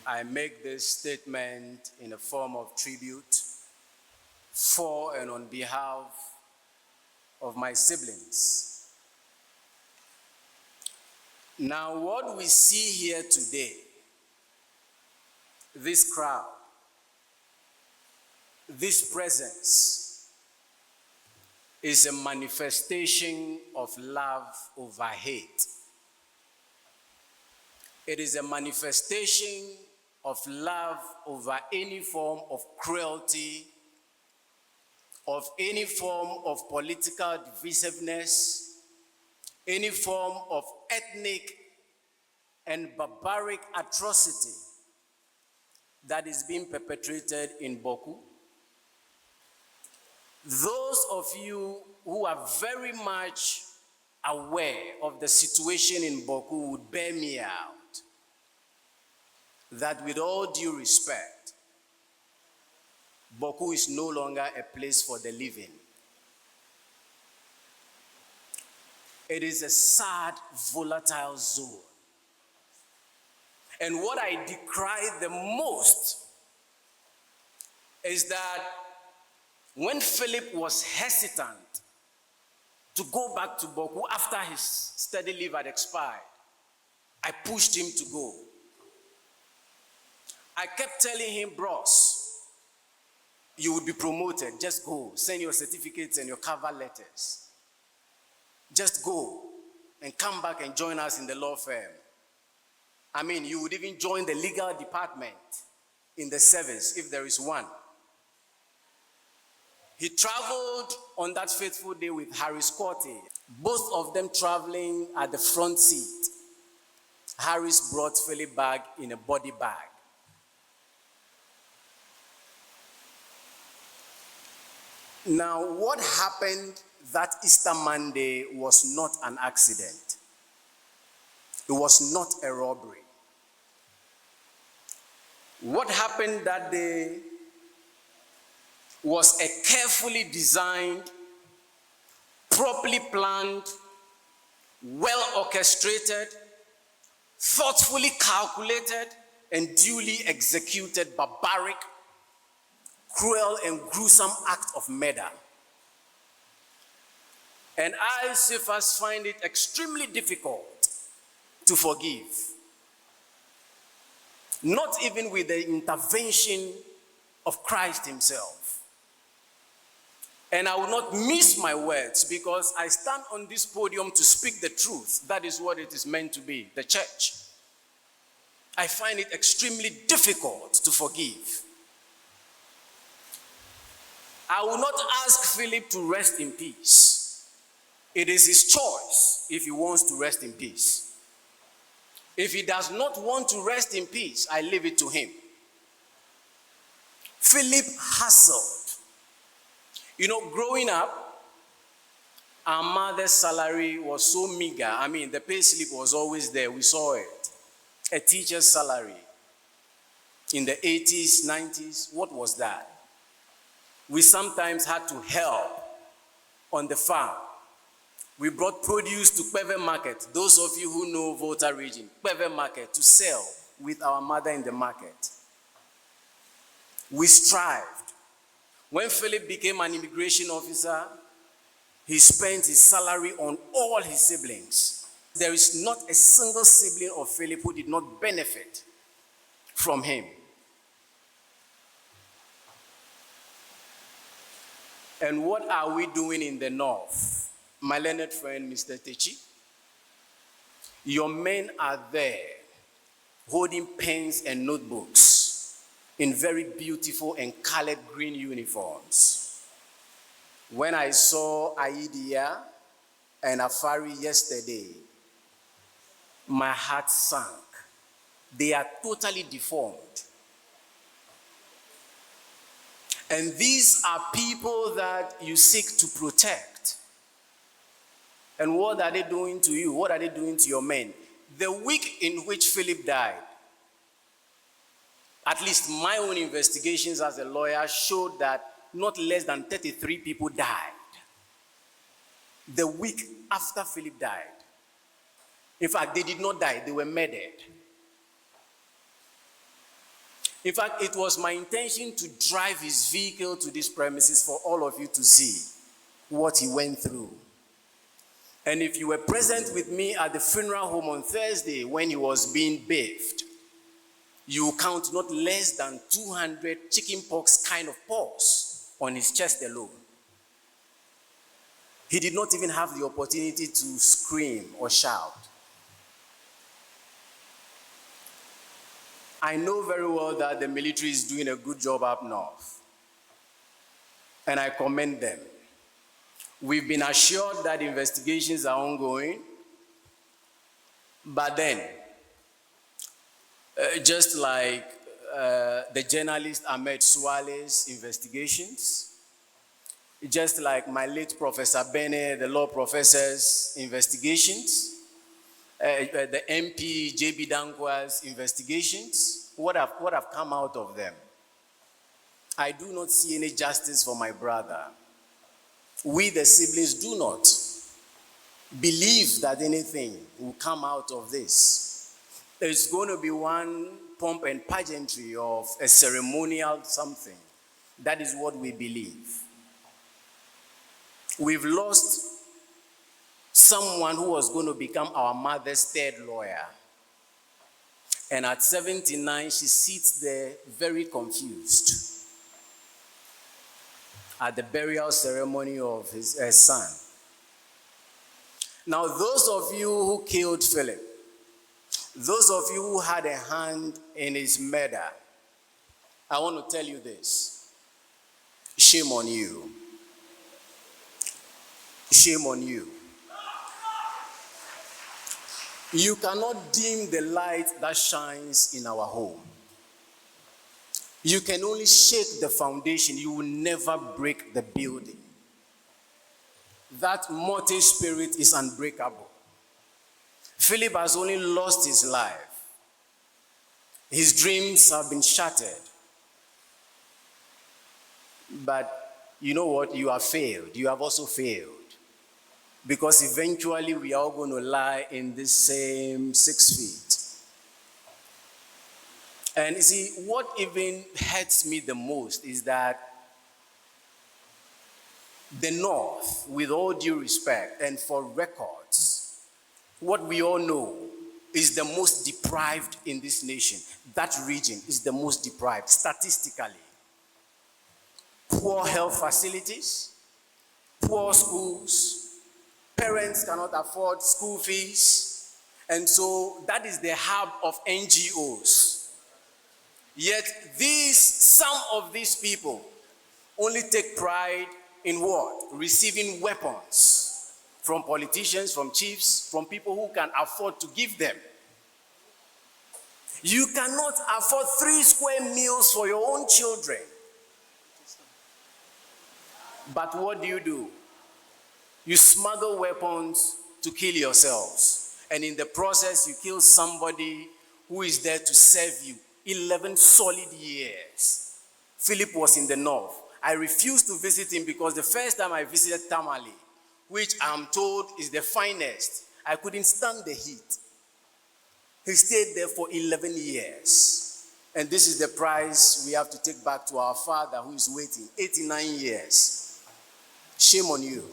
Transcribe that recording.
I make this statement in a form of tribute for and on behalf of my siblings. Now, what we see here today, this crowd, this presence, is a manifestation of love over hate. It is a manifestation of love over any form of cruelty, of any form of political divisiveness, any form of ethnic and barbaric atrocity that is being perpetrated in Bawku. Those of you who are very much aware of the situation in Bawku would bear me out that with all due respect, Bawku is no longer a place for the living. It is a sad, volatile zone. And what I decry the most is that when Philip was hesitant to go back to Bawku after his study leave had expired, I pushed him to go. I kept telling him, bros, you would be promoted. Just go. Send your certificates and your cover letters. Just go and come back and join us in the law firm. I mean, you would even join the legal department in the service if there is one. He traveled on that fateful day with Harris Corte, both of them traveling at the front seat. Harris brought Philip back in a body bag. Now, what happened that Easter Monday was not an accident. It was not a robbery. What happened that day was a carefully designed, properly planned, well orchestrated, thoughtfully calculated, and duly executed barbaric, cruel and gruesome act of murder. And I, Cephas, find it extremely difficult to forgive. Not even with the intervention of Christ himself. And I will not miss my words because I stand on this podium to speak the truth. That is what it is meant to be, the church. I find it extremely difficult to forgive. I will not ask Philip to rest in peace. It is his choice if he wants to rest in peace. If he does not want to rest in peace, I leave it to him. Philip hustled. You know, growing up, our mother's salary was so meager. I mean, the pay slip was always there. We saw it. A teacher's salary. In the 80s, 90s, what was that? We sometimes had to help on the farm. We brought produce to Kweve Market. Those of you who know Volta region, Kweve Market, to sell with our mother in the market. We strived. When Philip became an immigration officer, he spent his salary on all his siblings. There is not a single sibling of Philip who did not benefit from him. And what are we doing in the north? My learned friend, Mr. Techi, your men are there holding pens and notebooks in very beautiful and colored green uniforms. When I saw Aidia and Afari yesterday, my heart sank. They are totally deformed. And these are people that you seek to protect. And what are they doing to you? What are they doing to your men? The week in which Philip died, at least my own investigations as a lawyer showed that not less than 33 people died. The week after Philip died. In fact, they did not die, they were murdered. In fact, it was my intention to drive his vehicle to this premises for all of you to see what he went through. And if you were present with me at the funeral home on Thursday when he was being bathed, you will count not less than 200 chickenpox kind of pores on his chest alone. He did not even have the opportunity to scream or shout. I know very well that the military is doing a good job up north, and I commend them. We've been assured that investigations are ongoing, but then, just like the journalist Ahmed Suale's investigations, just like my late Professor Bene, the law professor's investigations, the MP J.B. Dankwa's investigations, what have come out of them? I do not see any justice for my brother. We, the siblings, do not believe that anything will come out of this. There's going to be one pomp and pageantry of a ceremonial something. That is what we believe. We've lost someone who was going to become our mother's third lawyer. And at 79, she sits there very confused at the burial ceremony of her son. Now, those of you who killed Philip, those of you who had a hand in his murder, I want to tell you this. Shame on you. Shame on you. You cannot dim the light that shines in our home. You can only shake the foundation. You will never break the building. That Motey spirit is unbreakable. Philip has only lost his life. His dreams have been shattered. But you know what? You have failed. You have also failed. Because eventually we are all going to lie in this same 6 feet. And you see, what even hurts me the most is that the North, with all due respect and for records, what we all know is the most deprived in this nation. That region is the most deprived statistically. Poor health facilities, poor schools, parents cannot afford school fees, and so that is the hub of NGOs. Yet some of these people only take pride in what? Receiving weapons from politicians, from chiefs, from people who can afford to give them. You cannot afford 3 square meals for your own children. But what do? You smuggle weapons to kill yourselves. And in the process, you kill somebody who is there to serve you. 11 solid years. Philip was in the north. I refused to visit him because the first time I visited Tamale, which I'm told is the finest, I couldn't stand the heat. He stayed there for 11 years. And this is the price we have to take back to our father who is waiting. 89 years. Shame on you.